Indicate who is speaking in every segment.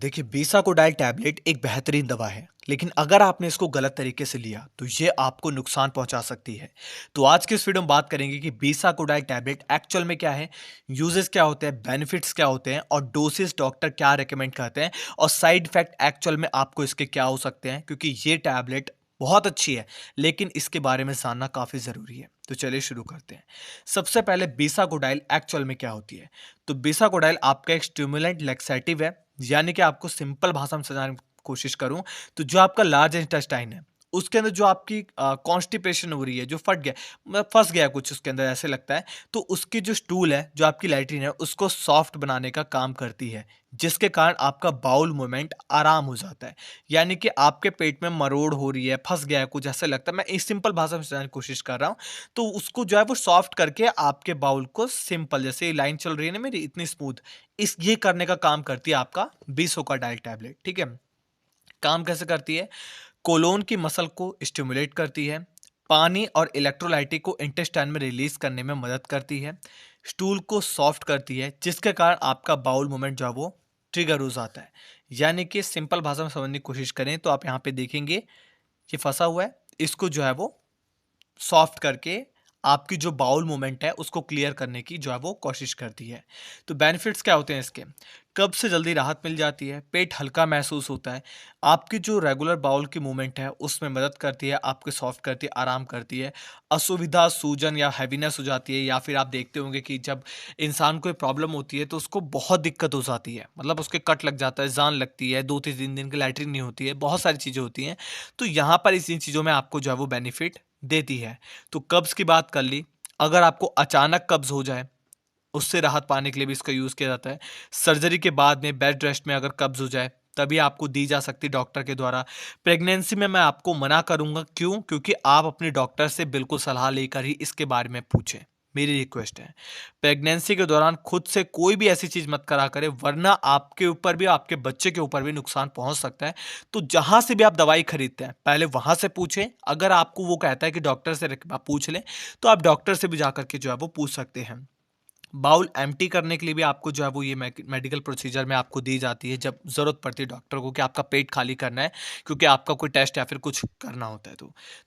Speaker 1: देखिए बेसाकोडाइल टैबलेट एक बेहतरीन दवा है, लेकिन अगर आपने इसको गलत तरीके से लिया तो ये आपको नुकसान पहुंचा सकती है। तो आज के इस वीडियो में बात करेंगे कि बेसाकोडाइल टैबलेट एक्चुअल में क्या है, यूजेस क्या होते हैं, बेनिफिट्स क्या होते हैं और डोसेस डॉक्टर क्या रेकमेंड करते हैं और साइड इफेक्ट एक्चुअल में आपको इसके क्या हो सकते हैं, क्योंकि ये टैबलेट बहुत अच्छी है लेकिन इसके बारे में जानना काफी जरूरी है। तो चलिए शुरू करते हैं। सबसे पहले बेसाकोडाइल एक्चुअल में क्या होती है। तो बेसाकोडाइल आपका एक स्टिमुलेंट लैक्सेटिव है, यानी कि आपको सिंपल भाषा में समझाने की कोशिश करूं तो जो आपका लार्ज इंटेस्टाइन है उसके अंदर जो आपकी कॉन्स्टिपेशन हो रही है, जो फट गया मतलब फंस गया कुछ उसके अंदर ऐसे लगता है, तो उसकी जो स्टूल है, जो आपकी लैट्रिन है, उसको सॉफ्ट बनाने का काम करती है, जिसके कारण आपका बाउल मूवमेंट आराम हो जाता है। यानी कि आपके पेट में मरोड़ हो रही है, फंस गया है कुछ ऐसे लगता है, मैं इस सिंपल भाषा में समझाने की कोशिश कर रहा हूँ। तो उसको जो है वो सॉफ्ट करके आपके बाउल को सिंपल, जैसे ये लाइन चल रही है ना मेरी इतनी स्मूथ, इस ये करने का काम करती है आपका बेसोकाडाइल टैबलेट। ठीक है, काम कैसे करती है, कोलोन की मसल को स्टिमुलेट करती है, पानी और इलेक्ट्रोलाइट को इंटेस्टाइन में रिलीज करने में मदद करती है, स्टूल को सॉफ्ट करती है, जिसके कारण आपका बाउल मूवमेंट जो है वो ट्रिगर हो जाता है। यानी कि सिंपल भाषा में समझने की कोशिश करें तो आप यहाँ पे देखेंगे ये फंसा हुआ है, इसको जो है वो सॉफ्ट करके आपकी जो बाउल मूवमेंट है उसको क्लियर करने की जो है वो कोशिश करती है। तो बेनिफिट्स क्या होते हैं इसके, कब्ज से जल्दी राहत मिल जाती है, पेट हल्का महसूस होता है, आपकी जो रेगुलर बाउल की मूवमेंट है उसमें मदद करती है, आपके सॉफ्ट करती है, आराम करती है, असुविधा सूजन या हैवीनेस हो जाती है, या फिर आप देखते होंगे कि जब इंसान को प्रॉब्लम होती है तो उसको बहुत दिक्कत हो जाती है, मतलब उसके कट लग जाता है, जान लगती है, 2-3 दिन की लैट्रिन नहीं होती है, बहुत सारी चीज़ें होती हैं। तो यहाँ पर इस इन चीज़ों में आपको जो है वो बेनिफिट देती है। तो कब्ज़ की बात कर ली, अगर आपको अचानक कब्ज़ हो जाए, उससे राहत पाने के लिए भी इसका यूज़ किया जाता है। सर्जरी के बाद में बेड रेस्ट में अगर कब्ज़ हो जाए, तभी आपको दी जा सकती है डॉक्टर के द्वारा। प्रेगनेंसी में मैं आपको मना करूँगा, क्यों? क्योंकि आप अपने डॉक्टर से बिल्कुल सलाह लेकर ही इसके बारे में पूछें, मेरी रिक्वेस्ट है। प्रेगनेंसी के दौरान खुद से कोई भी ऐसी चीज़ मत करा करें, वरना आपके ऊपर भी, आपके बच्चे के ऊपर भी नुकसान पहुँच सकता है। तो जहाँ से भी आप दवाई खरीदते हैं, पहले वहाँ से पूछें। अगर आपको वो कहता है कि डॉक्टर से आप पूछ लें, तो आप डॉक्टर से भी जाकर के जो है वो पूछ सकते हैं। बाउल एम्प्टी करने के लिए भी आपको जो है वो ये मेडिकल प्रोसीजर में आपको दी जाती है, जब ज़रूरत पड़ती है डॉक्टर को कि आपका पेट खाली करना है, क्योंकि आपका कोई टेस्ट या फिर कुछ करना होता है।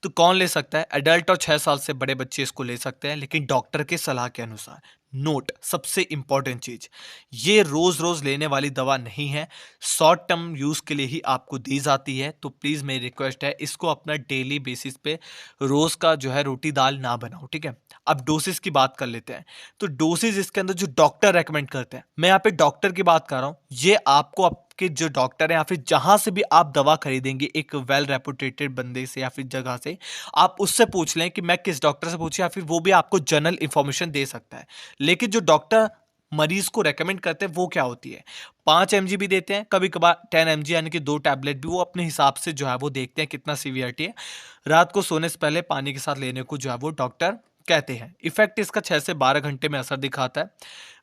Speaker 1: तो कौन ले सकता है, एडल्ट और 6 साल से बड़े बच्चे इसको ले सकते हैं, लेकिन डॉक्टर के सलाह के अनुसार। नोट, सबसे इंपॉर्टेंट चीज, ये रोज रोज लेने वाली दवा नहीं है, शॉर्ट टर्म यूज के लिए ही आपको दी जाती है। तो प्लीज मेरी रिक्वेस्ट है, इसको अपना डेली बेसिस पे रोज का जो है रोटी दाल ना बनाओ। ठीक है, अब डोसेस की बात कर लेते हैं। तो डोसेज इसके अंदर जो डॉक्टर रेकमेंड करते हैं, मैं यहाँ पे डॉक्टर की बात कर रहा हूँ, ये आपको आपके जो डॉक्टर है या फिर जहां से भी आप दवा खरीदेंगे एक वेल रेपुटेटेड बंदे से या फिर जगह से, आप उससे पूछ लें कि मैं किस डॉक्टर से पूछूं, या फिर वो भी आपको जनरल इंफॉर्मेशन दे सकता है। लेकिन जो डॉक्टर मरीज को रेकमेंड करते हैं वो क्या होती है, 5 mg भी देते हैं, कभी कभार 10 mg, यानी कि 2 टैबलेट भी, वो अपने हिसाब से जो है वो देखते हैं कितना सीवियरिटी है। रात को सोने से पहले पानी के साथ लेने को जो है वो डॉक्टर कहते हैं। इफेक्ट इसका 6 से 12 घंटे में असर दिखाता है।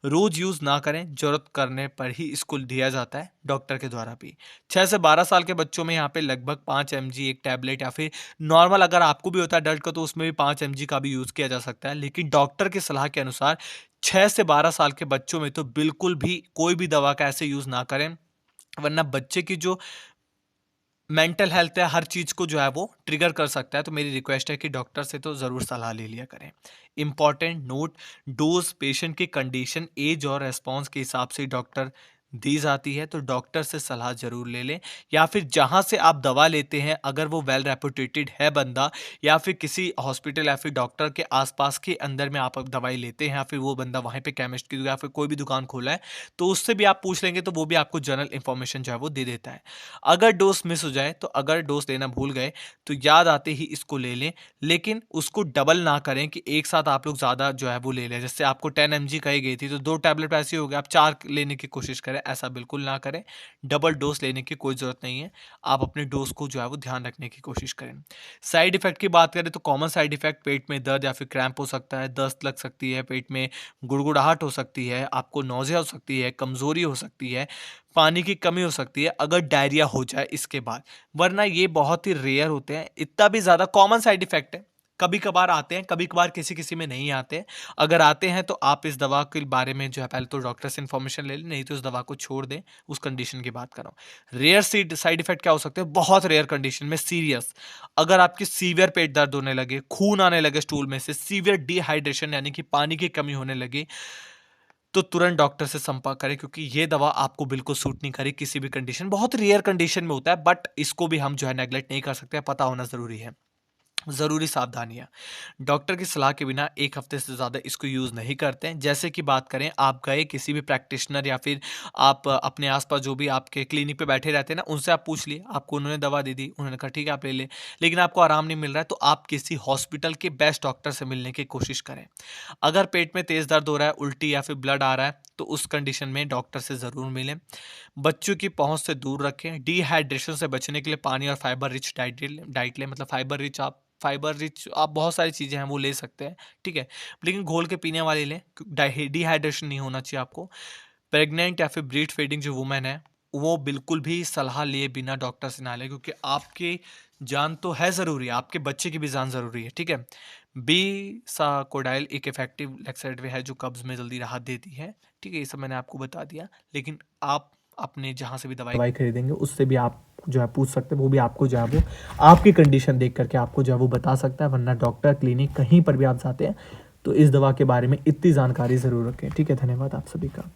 Speaker 1: रोज यूज ना करें, जरूरत करने पर ही इसको दिया जाता है डॉक्टर के द्वारा भी। 6 से 12 साल के बच्चों में यहाँ पे लगभग 5 mg एक टैबलेट, या फिर नॉर्मल अगर आपको भी होता है अडल्ट का तो उसमें भी 5 mg का भी यूज किया जा सकता है, लेकिन डॉक्टर की सलाह के अनुसार 6 से 12 साल के बच्चों में तो बिल्कुल भी कोई भी दवा का ऐसे यूज ना करें, वरना बच्चे की जो मेंटल हेल्थ है, हर चीज को जो है वो ट्रिगर कर सकता है। तो मेरी रिक्वेस्ट है कि डॉक्टर से तो जरूर सलाह ले लिया करें। इंपॉर्टेंट नोट, डोज पेशेंट की कंडीशन, एज और रेस्पॉन्स के हिसाब से डॉक्टर दी जाती है, तो डॉक्टर से सलाह जरूर ले लें। या फिर जहां से आप दवा लेते हैं, अगर वो वेल रेपुटेटेड है बंदा, या फिर किसी हॉस्पिटल या फिर डॉक्टर के आसपास के अंदर में आप दवाई लेते हैं, या फिर वो बंदा वहीं पे केमिस्ट की या फिर कोई भी दुकान खोला है, तो उससे भी आप पूछ लेंगे, तो वो भी आपको जनरल इंफॉर्मेशन जो है वो दे देता है। अगर डोज मिस हो जाए, तो अगर डोज लेना भूल गए, तो याद आते ही इसको ले लें, लेकिन उसको डबल ना करें कि एक साथ आप लोग ज़्यादा जो है वो ले लें। जैसे आपको 10 mg कही गई थी, तो 2 टैबलेट ऐसे हो गए, आप 4 लेने की कोशिश करें, ऐसा बिल्कुल ना करें। डबल डोज लेने की कोई ज़रूरत नहीं है, आप अपने डोज को जो है वो ध्यान रखने की कोशिश करें। साइड इफेक्ट की बात करें तो कॉमन साइड इफेक्ट, पेट में दर्द या फिर क्रैम्प हो सकता है, दस्त लग सकती है, पेट में गुड़गुड़ाहट हो सकती है, आपको नौजिया हो सकती है, कमजोरी हो सकती है, पानी की कमी हो सकती है, अगर डायरिया हो जाए इसके बाद, वरना ये बहुत ही रेयर होते हैं, इतना भी ज़्यादा कॉमन साइड इफेक्ट है। कभी कभार आते हैं, कभी कभार किसी किसी में नहीं आते हैं। अगर आते हैं तो आप इस दवा के बारे में जो है पहले तो डॉक्टर से इन्फॉर्मेशन ले लें, नहीं तो इस दवा को छोड़ दें। उस कंडीशन की बात कर रहा हूँ। रेयर साइड इफेक्ट क्या हो सकते हैं? बहुत रेयर कंडीशन में सीरियस, अगर आपकी सीवियर पेट दर्द होने लगे, खून आने लगे स्टूल में से, सीवियर डिहाइड्रेशन यानी कि पानी की कमी होने लगी, तो तुरंत डॉक्टर से संपर्क करें, क्योंकि ये दवा आपको बिल्कुल सूट नहीं करेगी किसी भी कंडीशन। बहुत रेयर कंडीशन में होता है, बट इसको भी हम जो है नेगलेक्ट नहीं कर सकते, पता होना जरूरी है। ज़रूरी सावधानियाँ, डॉक्टर की सलाह के बिना 1 हफ्ते से ज़्यादा इसको यूज़ नहीं करते हैं। जैसे कि बात करें, आप गए किसी भी प्रैक्टिशनर या फिर आप अपने आस-पास जो भी आपके क्लिनिक पे बैठे रहते हैं ना, उनसे आप पूछ लिए, आपको उन्होंने दवा दे दी, उन्होंने कहा ठीक है आप ले लें, लेकिन आपको आराम नहीं मिल रहा है, तो आप किसी हॉस्पिटल के बेस्ट डॉक्टर से मिलने की कोशिश करें। अगर पेट में तेज़ दर्द हो रहा है, उल्टी या फिर ब्लड आ रहा है, तो उस कंडीशन में डॉक्टर से ज़रूर मिलें। बच्चों की पहुँच से दूर रखें। डिहाइड्रेशन से बचने के लिए पानी और फाइबर रिच डाइट लें, मतलब फाइबर रिच आप बहुत सारी चीज़ें हैं वो ले सकते हैं, ठीक है? लेकिन घोल के पीने वाली लें, डिहाइड्रेशन नहीं होना चाहिए आपको। प्रेग्नेंट या फिर ब्रीस्ट फीडिंग जो वुमेन है, वो बिल्कुल भी सलाह लिए बिना डॉक्टर से ना लें, क्योंकि आपकी जान तो है ज़रूरी है, आपके बच्चे की भी जान ज़रूरी है, ठीक है? बीसाकोडाइल एक इफेक्टिव लैक्सेटिव है जो कब्ज़ में जल्दी राहत देती है, ठीक है? ये सब मैंने आपको बता दिया, लेकिन आप अपने जहाँ से भी दवाई खरीदेंगे उससे भी आप जो है पूछ सकते हैं, वो भी आपको जो है वो आपकी कंडीशन देख करके आपको जो है वो बता सकता है। वरना डॉक्टर, क्लिनिक कहीं पर भी आप जाते हैं तो इस दवा के बारे में इतनी जानकारी ज़रूर रखें, ठीक है? धन्यवाद आप सभी का।